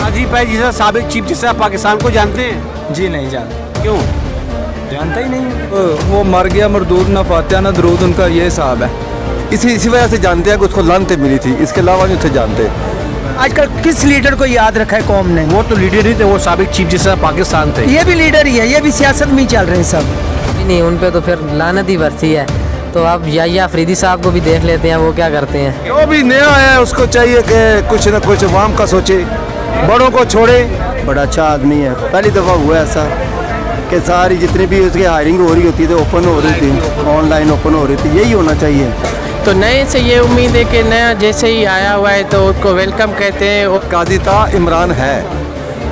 काजी भाई जैसा साबिक चीफ जस्टिस ऑफ पाकिस्तान को जानते हैं? जी नहीं जानते, क्यों? जानता ही नहीं। वो मर गया मरदूद ना फातिहा ना दरूद, उनका ये हिसाब है। इसी वजह से जानते हैं कि उसको लानते मिली थी, इसके अलावा नहीं उसे जानते। आजकल किस लीडर को याद रखा है कौम ने? वो तो लीडर ही थे, वो साबिक चीफ जस्टिस ऑफ पाकिस्तान थे। ये भी लीडर ही है, ये भी सियासत में ही चल रहे हैं सब। नहीं, उन पे तो फिर लानत ही बरसी है। तो अब या अफरीदी साहब को भी देख लेते हैं वो क्या करते हैं। जो भी नया है उसको चाहिए कि कुछ न कुछ अवाम का सोचे, बड़ों को छोड़े। बड़ा अच्छा आदमी है। पहली दफ़ा हुआ ऐसा कि सारी जितनी भी उसकी हायरिंग हो रही होती थी, ओपन हो रही थी, ऑनलाइन ओपन हो रही थी। यही होना चाहिए। तो नए से ये उम्मीद है कि नया जैसे ही आया हुआ है तो उसको वेलकम कहते हैं। काजी था इमरान है,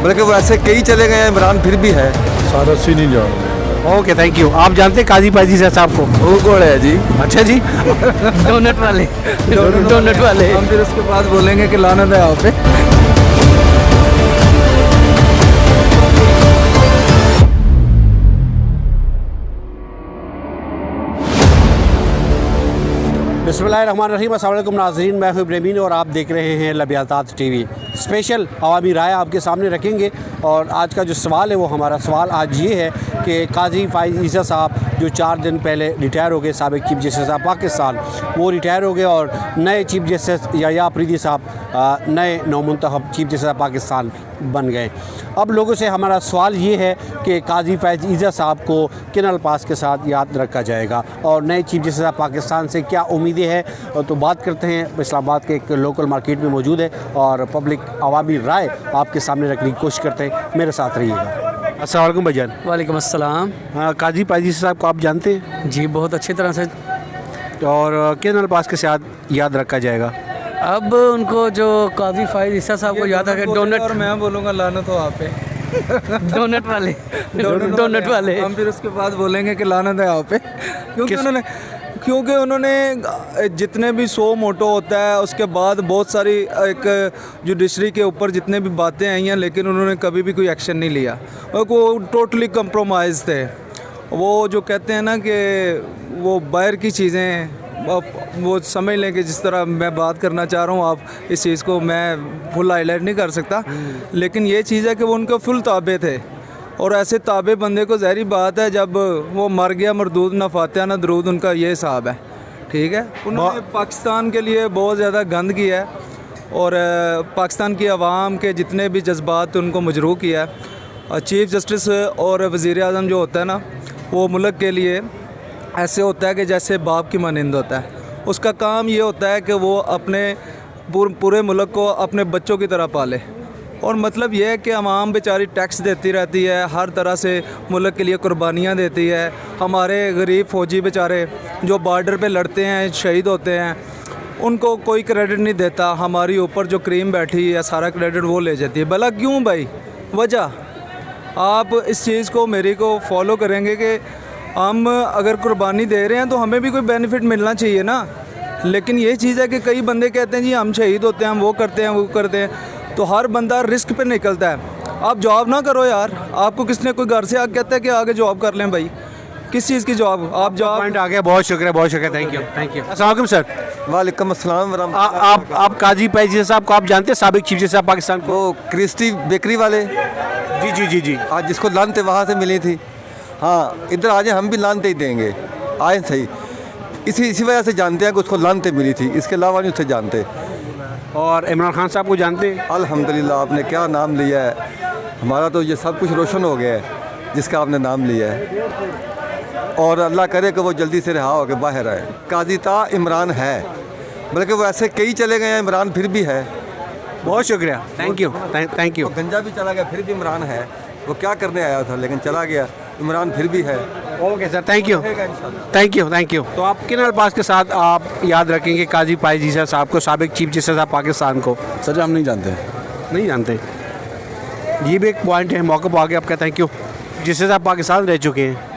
बल्कि वो ऐसे कई चले गए हैं, इमरान फिर भी है। सारा सी नहीं जानते। Okay, thank you. आप जानते हैं काजी पाजी साहब को? वो कौन है जी? अच्छा जी। डोनट वाले डोनट वाले। हम फिर उसके बाद बोलेंगे कि लानत है आप पे। बिस्मिल्लाहिर्रहमानिर्रहीम, अस्सलाम वालेकुम नाज़रीन, मैं हूं इब्राहीम और आप देख रहे हैं लबियातात टीवी। स्पेशल अवामी राय आपके सामने रखेंगे और आज का जो सवाल है वो हमारा सवाल आज ये है कि काजी फ़ाइज़ ईसा साहब जो 4 दिन पहले रिटायर हो गए, साबिक चीफ जस्टिस ऑफ पाकिस्तान, वो रिटायर हो गए और नए चीफ जस्टिस या अफरीदी साहब नए नौमुंतखब चीफ जस्टिस ऑफ पाकिस्तान बन गए। अब लोगों से हमारा सवाल ये है कि काजी फ़ाइज़ ईसा साहब को किन अल्फाज के साथ याद रखा जाएगा और नए चीफ जस्टिस ऑफ पाकिस्तान से क्या उम्मीदें हैं। तो बात करते हैं, इस्लामाबाद के एक लोकल मार्केट में मौजूद है और पब्लिक अवामी राय आपके सामने रखने की कोशिश करते हैं। मेरे साथ रहिएगा। अस्सलाम वालेकुम भाईजान। वालेकुम अस्सलाम। काजी पाजी साहब को आप जानते हैं? जी बहुत अच्छी तरह से। और किन अल्फाज के साथ याद रखा जाएगा? अब उनको जो काजी फ़ाइज़ ईसा साहब को याद है डोनट, और मैं बोलूँगा लानत हो आप पे। डोनट वाले डोनट वाले। हम फिर उसके बाद बोलेंगे कि लानत है आप पे, क्योंकि उन्होंने जितने भी 100 मोटो होता है उसके बाद बहुत सारी एक जुडिशरी के ऊपर जितने भी बातें आई हैं, लेकिन उन्होंने कभी भी कोई एक्शन नहीं लिया। वो टोटली कंप्रोमाइज़ थे। वो जो कहते हैं ना कि वो बाहर की चीज़ें वो समझ लें कि जिस तरह मैं बात करना चाह रहा हूँ, आप इस चीज़ को मैं फुल हाईलाइट नहीं कर सकता, लेकिन ये चीज़ है कि वो उनके फुल ताबे थे। और ऐसे ताबे बंदे को ज़ाहिर बात है जब वो मर गया मरदूद ना फातिहा ना दरूद, उनका ये हिसाब है। ठीक है, उन्होंने पाकिस्तान के लिए बहुत ज़्यादा गंद किया है और पाकिस्तान की आवाम के जितने भी जज्बात उनको मजरूह किया है। चीफ़ जस्टिस और वज़ीर आज़म जो होता है ना, वो मुल्क के लिए ऐसे होता है कि जैसे बाप की मानंद होता है। उसका काम ये होता है कि वो अपने पूरे मुल्क को अपने बच्चों की तरह पाले। और मतलब ये है कि आवाम बेचारी टैक्स देती रहती है, हर तरह से मुल्क के लिए कुर्बानियाँ देती है। हमारे गरीब फ़ौजी बेचारे जो बॉर्डर पे लड़ते हैं, शहीद होते हैं, उनको कोई क्रेडिट नहीं देता। हमारी ऊपर जो क्रीम बैठी है सारा क्रेडिट वो ले जाती है। भला क्यों भाई? वजह आप इस चीज़ को मेरी को फॉलो करेंगे कि हम अगर कुर्बानी दे रहे हैं तो हमें भी कोई बेनिफिट मिलना चाहिए ना। लेकिन ये चीज़ है कि कई बंदे कहते हैं जी हम शहीद होते हैं, हम वो करते हैं वो करते हैं, तो हर बंदा रिस्क पे निकलता है। आप जॉब ना करो यार, आपको किसने कोई घर से आके कहता है कि आगे जॉब कर लें भाई? किस चीज़ की जॉब? आप जॉब पॉइंट आ गया। बहुत शुक्रिया, बहुत शुक्रिया। Thank you, thank you. अस्सलाम वालेकुम सर। वालेकुम अस्सलाम वरहमतुल्लाह। आप काजी पाजी साहब को आप जानते हैं? साबिक चीफ जस्टिस ऑफ पाकिस्तान को? वो क्रिस्टी बेकरी वाले, जी जी जी जी। आज जिसको लानते वहाँ से मिली थी। हाँ, इधर आ जाए, हम भी लानते ही देंगे। आए सही। इसी वजह से जानते हैं कि उसको लानते मिली थी, इसके अलावा नहीं उसे जानते। और इमरान खान साहब को जानते हैं? अल्हम्दुलिल्लाह, आपने क्या नाम लिया है, हमारा तो ये सब कुछ रोशन हो गया है जिसका आपने नाम लिया है। और अल्लाह करे कि वो जल्दी से रिहा होकर बाहर आए। काजी था इमरान है, बल्कि वो ऐसे कई चले गए हैं, इमरान फिर भी है। बहुत शुक्रिया, थैंक यू, थैंक यू। गंजा भी चला गया, फिर भी इमरान है। वो क्या करने आया था लेकिन चला गया, इमरान फिर भी है। Okay sir, thank you, thank you, thank you. तो आप किन अल्फाज के साथ आप याद रखेंगे काजी फ़ाइज़ ईसा साहब को, साबिक चीफ जस्टिस ऑफ पाकिस्तान को? सर हम नहीं जानते। नहीं जानते, ये भी एक पॉइंट है। मौके पर आगे आपका thank you. Justice of Pakistan रह चुके हैं।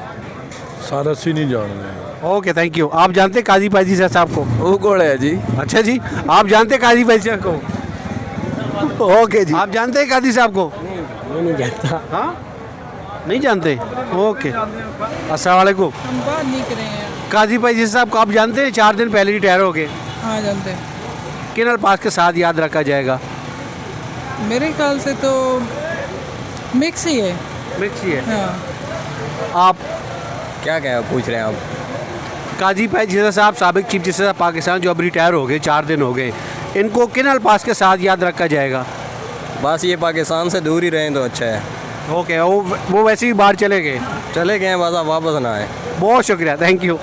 सारा सी नहीं जानते। Okay, thank you. आप जानते हैं काजी फ़ाइज़ ईसा साहब को? वो कौन है जी? अच्छा जी, आप जानते हैं काजी फ़ाइज़ ईसा को? ओके जी। आप जानते हैं काजी साहब को? नहीं जानता। हाँ, नहीं जानते। ओके, अस्सलाम वालेकुम। हम बात नहीं करें। काजी फ़ाइज़ साहब को आप जानते हैं? 4 दिन पहले रिटायर हो गए। हाँ जानते हैं। किन अल्फाज के साथ याद रखा जाएगा? मेरे ख्याल से तो मिक्स ही है। मिक्स ही है। हाँ। आप क्या पूछ रहे हैं आप? काजी फैज जीसा साहब साबिक चीफ जस्टिस ऑफ पाकिस्तान जो अब रिटायर हो गए, 4 दिन हो गए, इनको किन अल्फाज के साथ याद रखा जाएगा? बस ये पाकिस्तान से दूर ही रहें तो अच्छा है। ओके, वो वैसे ही बाहर चले गए हैं, बस आप वापस ना आए। बहुत शुक्रिया, थैंक यू।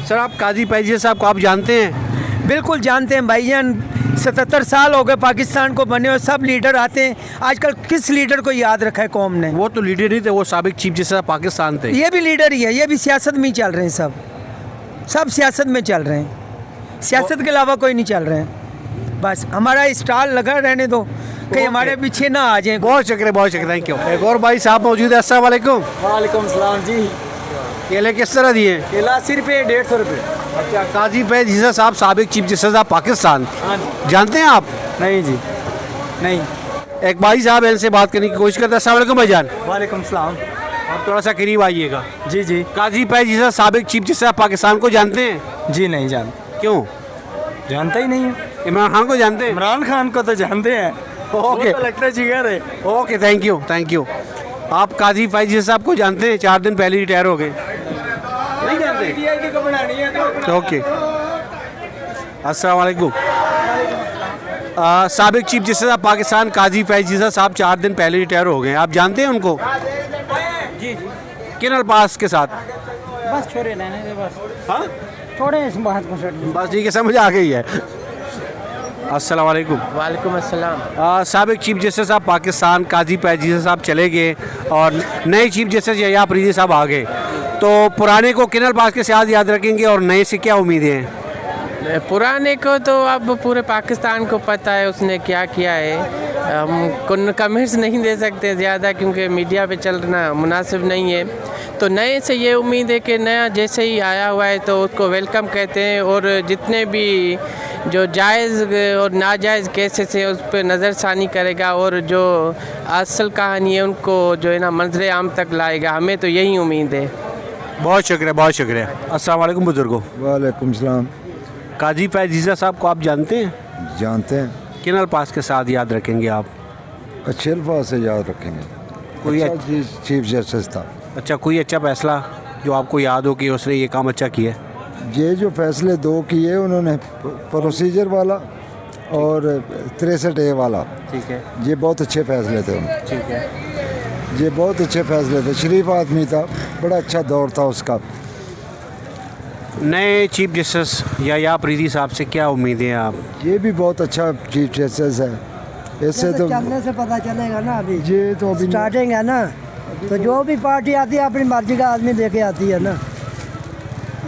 सर, आप काजी फैज जीसा साहब को आप जानते हैं? बिल्कुल जानते हैं भाईजान, 77 साल हो गए पाकिस्तान को बने और सब लीडर आते हैं। आजकल किस लीडर को याद रखा है कौम ने? वो तो लीडर नहीं थे, वो साबिक चीफ जस्टिस ऑफ पाकिस्तान थे। ये भी लीडर ही है, ये भी सियासत में ही चल रहे हैं। सब सियासत में चल रहे हैं, सियासत के अलावा कोई नहीं चल रहे हैं। बस हमारा स्टॉल लगा रहने दो, कहीं हमारे पीछे ना आ जाए। बहुत शुक्रिया, थैंक यू। एक और भाई साहब मौजूद है। अस्सलाम वालेकुम। वालेकुम सलाम जी। केले किस तरह दिए? केला 80 रुपये, 150 रुपये। अच्छा, काजी फैज जीसा साहब साबिक चीफ जस्टिस ऑफ पाकिस्तान, हाँ जी। जानते हैं आप? नहीं जी, नहीं। एक भाई साहब इनसे बात करने की कोशिश करते हैं। अस्सलाम वालेकुम भाईजान। वालेकुम सलाम। आप थोड़ा सा करीब आइएगा। जी जी। काजी फैज जीसा साबिक चीफ जस्टिस ऑफ पाकिस्तान को जानते हैं? जी नहीं जानते। क्यों? जानता ही नहीं है। इमरान खान को जानते हैं? इमरान खान को तो जानते हैं। ओके, तो लगता है जिगर है। Okay, thank you. आप काजी फैज जीसा साहब को जानते हैं? 4 दिन पहले रिटायर हो गए। नहीं जानते? ओके, अस्सलाम वालेकुम। साबिक चीफ जस्टिस ऑफ पाकिस्तान काजी फैज जीसा साहब 4 दिन पहले रिटायर हो गए, आप जानते हैं उनको? जी जी। किन अल्फाज के साथ? बस छोड़े रहने दे, बस। हाँ, छोड़े इस बात को, छोड़े। बस ठीक है, समझ आ गई है। अस्सलाम वालेकुम। वालेकुम अस्सलाम। साबिक चीफ जस्टिस ऑफ पाकिस्तान काजी फैज जीसा साहब चले गए और नए चीफ जस्टिस यहया अफरीदी साहब आ गए, तो पुराने को किन अल्फाज के साथ याद रखेंगे और नए से क्या उम्मीदें हैं? पुराने को तो अब पूरे पाकिस्तान को पता है उसने क्या किया है। हम कमेंट्स नहीं दे सकते ज़्यादा क्योंकि मीडिया पे चलना मुनासिब नहीं है। तो नए से ये उम्मीद है कि नया जैसे ही आया हुआ है तो उसको वेलकम कहते हैं और जितने भी जो जायज़ और नाजायज़ केसेस हैं उस पर नज़रसानी करेगा और जो असल कहानी है उनको जो है ना मंजर आम तक लाएगा। हमें तो यही उम्मीद है। बहुत शुक्रिया। अस्सलाम वालेकुम बुजुर्गो। वालेकुम सलाम। काजी फैज जीसा साहब को आप जानते हैं? जानते हैं। किन अल्फाज के साथ याद रखेंगे आप? अच्छे अल्फाज से याद रखेंगे। कोई अच्छा चीफ जस्टिस था। अच्छा, कोई अच्छा फैसला जो आपको याद हो कि उसने ये काम अच्छा किया? ये जो फैसले 2 किए उन्होंने, प्रोसीजर वाला और 63A वाला, ठीक है, ये बहुत अच्छे फैसले थे उनके। ठीक है। ये बहुत अच्छे फैसले थे, शरीफ आदमी था, बड़ा अच्छा दौर था उसका। नए चीफ जस्टिस यहया अफरीदी साहब से क्या उम्मीदें हैं आप? ये भी बहुत अच्छा चीफ जस्टिस है। इससे तो चलने से पता चलेगा ना, अभी ये तो अभी स्टार्टिंग है ना, तो जो भी पार्टी आती है अपनी मर्जी का आदमी लेके आती है ना।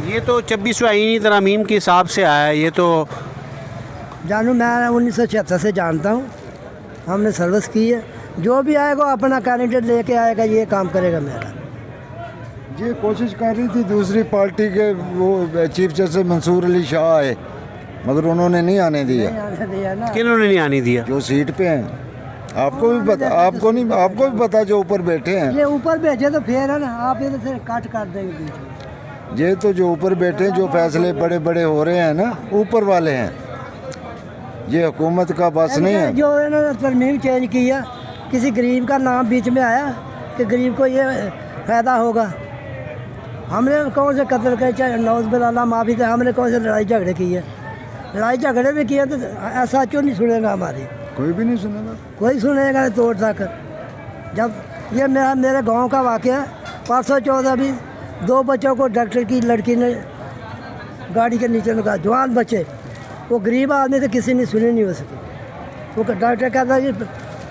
ये तो 26वें आईनी तरमीम के हिसाब से आया है। ये तो जानू, मैं 1976 से जानता हूँ, हमने सर्विस की है। जो भी आएगा अपना कैंडिडेट लेके आएगा, ये काम करेगा मेरा। ये कोशिश कर रही थी दूसरी पार्टी के वो चीफ जस्टिस मंसूर अली शाह आए, मगर उन्होंने नहीं आने दिया। किन्होंने नहीं आने दिया? जो सीट पे हैं, आपको भी पता, आपको भी पता, जो ऊपर बैठे हैं। ये ऊपर भेजे तो फिर है ना, आप इधर से कट कर देंगे बीच में। ये तो जो ऊपर बैठे हैं, जो फैसले बड़े बड़े हो रहे हैं ना, ऊपर वाले हैं। ये हुकूमत का बस नहीं है। जो इन्होंने तरमीम चेंज की है, किसी गरीब का नाम बीच में आया कि गरीब को ये फ़ायदा होगा। हमने कौन से कत्ल करे, चाहे नौज बिल्ला माफ़ी थे, हमने कौन से लड़ाई झगड़े की है? लड़ाई झगड़े भी किए तो ऐसा क्यों नहीं सुनेगा हमारी? कोई भी नहीं सुनेगा। कोई सुनेगा नहीं तोड़ तक। जब ये मेरे गांव का वाक़या, परसों 14 भी 2 बच्चों को डॉक्टर की लड़की ने गाड़ी के नीचे लगा, जवान बच्चे, वो गरीब आदमी थे, किसी ने सुनी नहीं हो सकी। वो डॉक्टर कहता है कि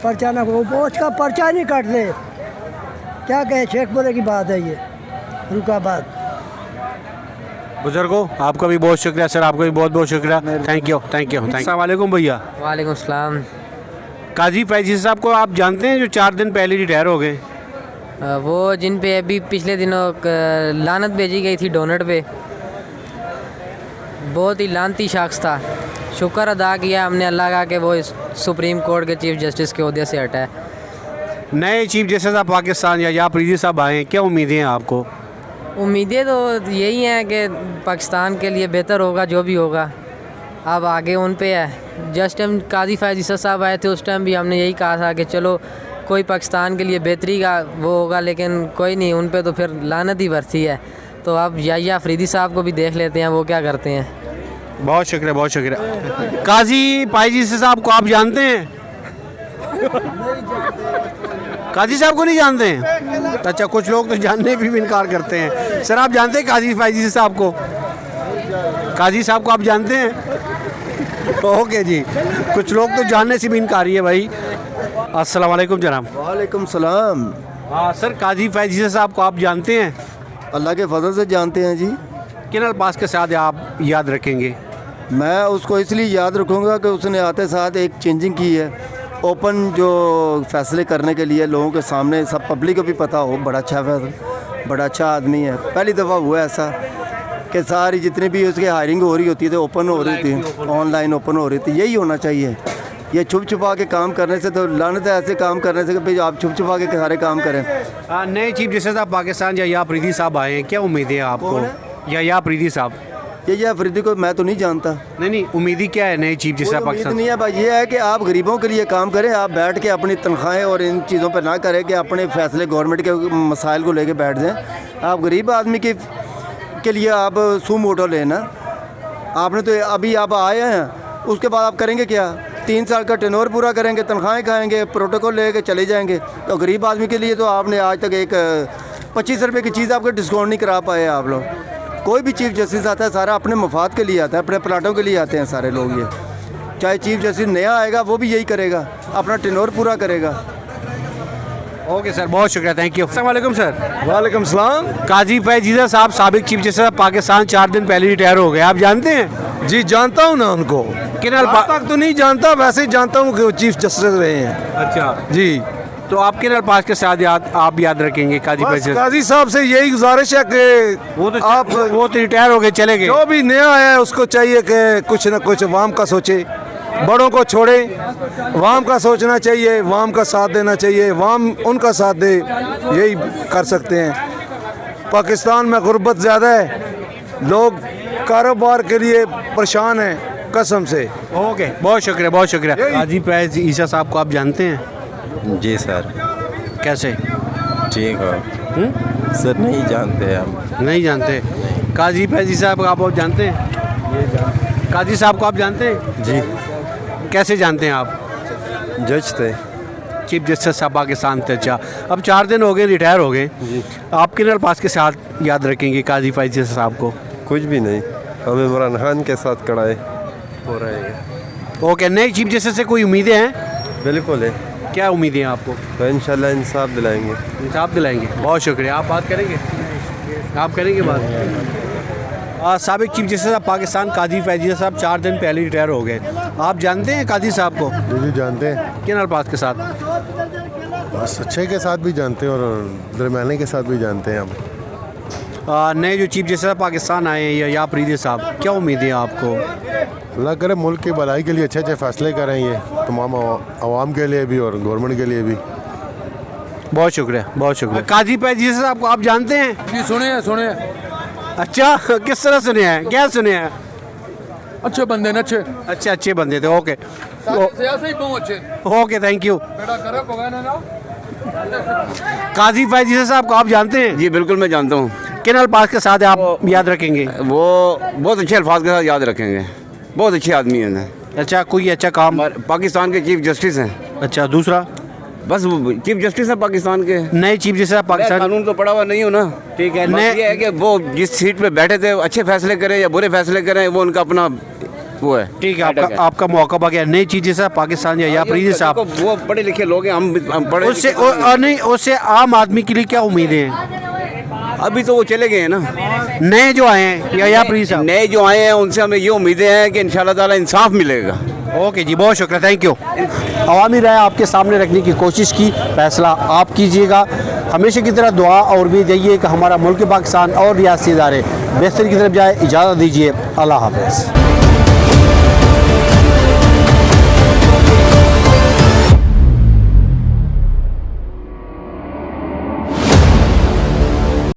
पर्चा ना, वो उसका पर्चा नहीं काट ले। क्या कहे, शेखपुरे की बात है ये, उनका बात। बुजुर्गो, आपका भी बहुत शुक्रिया सर, आपका भी बहुत बहुत शुक्रिया। Thank you. अस्सलाम वालेकुम भैया। वालेकुम सलाम। काजी फैज जीसा साहब को आप जानते हैं, जो 4 दिन पहले रिटायर हो गए? वो जिन पे अभी पिछले दिनों लानत भेजी गई थी डोनट पे, बहुत ही लानती शख्स था। शुक्र अदा किया हमने अल्लाह का कि वो इस सुप्रीम कोर्ट के चीफ जस्टिस के ओहदे से हटा है। नए chief justice of Pakistan यहया Afridi साहब आए हैं, क्या उम्मीदें हैं आपको? उम्मीदें तो यही हैं कि पाकिस्तान के लिए बेहतर होगा जो भी होगा। अब आगे उन पे है। जस्ट टाइम काजी फैज़ ईसा साहब आए थे, उस टाइम भी हमने यही कहा था कि चलो कोई पाकिस्तान के लिए बेहतरी का वो होगा, लेकिन कोई नहीं, उन पे तो फिर लानत ही बरसी है। तो अब याहिया अफरीदी साहब को भी देख लेते हैं वो क्या करते हैं। बहुत शुक्रिया, बहुत शुक्रिया। काजी फैज़ ईसा साहब को आप जानते हैं? काजी साहब को नहीं जानते हैं? अच्छा, कुछ लोग तो जानने भी इनकार करते हैं। सर, आप जानते हैं काजी फैज़ ईसा साहब को? काजी साहब को आप जानते हैं? ओके जी, कुछ लोग तो जानने से भी इनकारी है भाई। अस्सलाम वालेकुम जनाब। वालेकुम सलाम। हाँ सर, काजी फैज़ ईसा साहब को आप जानते हैं? अल्लाह के फजल से जानते हैं जी। किन अल्फाज के साथ आप याद रखेंगे? मैं उसको इसलिए याद रखूँगा कि उसने आते साथ एक चेंजिंग की है, ओपन जो फैसले करने के लिए लोगों के सामने, सब पब्लिक को भी पता हो, बड़ा अच्छा फैसला, बड़ा अच्छा आदमी है। पहली दफ़ा हुआ ऐसा कि सारी जितनी भी उसकी हायरिंग हो रही होती थी ओपन हो रही थी, ऑनलाइन ओपन हो रही थी। यही होना चाहिए। ये छुप छुपा के काम करने से तो लानत है, ऐसे काम करने से कि भाई आप छुप छुपा के सारे काम करें। नए चीफ जस्टिस साहब पाकिस्तान याहिया अफरीदी साहब आए हैं, क्या उम्मीद है आपको? याहिया अफरीदी साहब। ये अफरीदी को मैं तो नहीं जानता। नहीं, उम्मीद ही क्या है नए चीफ जस्टिस पाकिस्तान? नहीं है भाई, ये है कि आप गरीबों के लिए काम करें, आप बैठ के अपनी तनख्वाहें और इन चीज़ों पर ना करें कि अपने फैसले गवर्नमेंट के मसाइल को लेके बैठ जाएं। आप गरीब आदमी के लिए आप सू मोटो लेना। आपने तो अभी आप आए हैं, उसके बाद आप करेंगे क्या? 3 साल का टेनोर पूरा करेंगे, तनख्वाहें खाएंगे, प्रोटोकॉल लेके चले जाएंगे। तो गरीब आदमी के लिए तो आपने आज तक एक 25 रुपये की चीज़ आपको डिस्काउंट नहीं करा पाए आप लोग। कोई भी चीफ जस्टिस आता है सारा अपने मफाद के लिए आता है, अपने प्लाटों के लिए आते हैं सारे लोग। ये चाहे चीफ जस्टिस नया आएगा वो भी यही करेगा, अपना टेनोर पूरा करेगा। ओके सर, बहुत शुक्रिया, थैंक यू। अस्सलाम वालेकुम सर। वालेकुम सलाम। काजी फैज़ ईसा साहब साबिक चीफ जस्टिस पाकिस्तान 4 दिन पहले रिटायर हो गए, आप जानते हैं? जी जानता हूँ ना उनको। किन आज तक तो नहीं जानता, वैसे ही जानता हूँ कि वो चीफ जस्टिस रहे हैं। अच्छा जी, तो आप किन अल्फाज के साथ आप याद रखेंगे काजी बस फैज़? काजी साहब से यही गुजारिश है कि वो तो रिटायर हो गए, चले गए। जो भी नया आया है उसको चाहिए कि कुछ न कुछ वाम का सोचे, बड़ों को छोड़े, वाम का सोचना चाहिए, वाम का साथ देना चाहिए, वाम उनका साथ दे, यही कर सकते हैं। पाकिस्तान में गुर्बत ज़्यादा है, लोग कारोबार के लिए परेशान हैं कसम से। ओके, बहुत शुक्रिया, बहुत शुक्रिया। काजी फैज़ ईसा साहब को आप जानते हैं? जी सर। कैसे? ठीक हो सर? नहीं जानते हम। नहीं जानते? काजी फैज़ ईसा साहब आप जानते हैं? काजी साहब को आप जानते हैं? जी। कैसे जानते हैं आप? जज थे, चीफ जस्टिस साहब पाकिस्तान थे। अच्छा, अब 4 दिन हो गए रिटायर हो गए, आप किन अल्फाज के साथ याद रखेंगे काजी फैज़ ईसा साहब को? कुछ भी नहीं, हम इमरान खान के साथ कड़ाए हो रहे हैं। ओके, नए चीफ जस्टिस से कोई उम्मीदें हैं? बिल्कुल है। क्या उम्मीदें हैं आपको? तो इंशाल्लाह इंसाफ दिलाएंगे। इंसाफ दिलाएंगे, बहुत शुक्रिया। आप बात करेंगे? आप करेंगे बात? साबिक चीफ जस्टिस साहब पाकिस्तान काजी फैज़ ईसा साहब 4 दिन पहले रिटायर हो गए, आप जानते हैं काजी साहब को? जी जानते हैं। किन अल्फाज के साथ? बस अच्छे के साथ भी जानते हैं और दरमियाने के साथ भी जानते हैं हम। नए जो चीफ जस्टिस पाकिस्तान आए हैं याहिया अफरीदी साहब, क्या उम्मीद है आपको? अल्लाह करे मुल्क की भलाई के लिए अच्छे अच्छे फैसले करें, ये तमाम आवाम के लिए भी और गवर्नमेंट के लिए भी। बहुत शुक्रिया, बहुत शुक्रिया। काजी फैज़ ईसा साहब को आप जानते हैं? जी सुने। अच्छा, किस तरह सुने हैं, क्या सुने हैं? अच्छे बंदे ने, अच्छे अच्छा, अच्छे बंदे थे। Okay okay, thank you. Qazi Faez Isa साहब को आप जानते हैं? जी बिल्कुल मैं जानता हूँ। किन अल्फाज के साथ आप याद रखेंगे? वो बहुत अच्छे अल्फाज के साथ याद रखेंगे, बहुत अच्छे आदमी हैं। अच्छा, कोई अच्छा काम? पाकिस्तान के चीफ जस्टिस हैं। अच्छा, दूसरा? बस चीफ जस्टिस है पाकिस्तान के। नए चीफ जस्टिस पाकिस्तान? कानून तो पढ़ा हुआ नहीं हो ना, ठीक है। ये है कि वो जिस सीट पे बैठे थे अच्छे फैसले करें या बुरे फैसले करें, वो उनका अपना वो है। ठीक है, आपका मौका आ गया। नए चीफ जस्टिस पाकिस्तान याहिया अफरीदी साहब, वो पढ़े लिखे लोग हैं, हम पढ़े उससे नहीं, उससे आम आदमी के लिए क्या उम्मीदें हैं? अभी तो वो चले गए हैं ना, नए जो आए हैं याहिया अफरीदी साहब, नए जो आए हैं उनसे हमें ये उम्मीदें हैं कि इंशाल्लाह ताला इंसाफ मिलेगा। ओके जी, बहुत शुक्रिया, थैंक यू। अवामी राय आपके सामने रखने की कोशिश की, फैसला आप कीजिएगा। हमेशा की तरह दुआ और भी दीजिए कि हमारा मुल्क पाकिस्तान और रियासती इदारे बेहतरी की तरफ जाए। इजाज़त दीजिए, अल्लाह हाफ़िज़।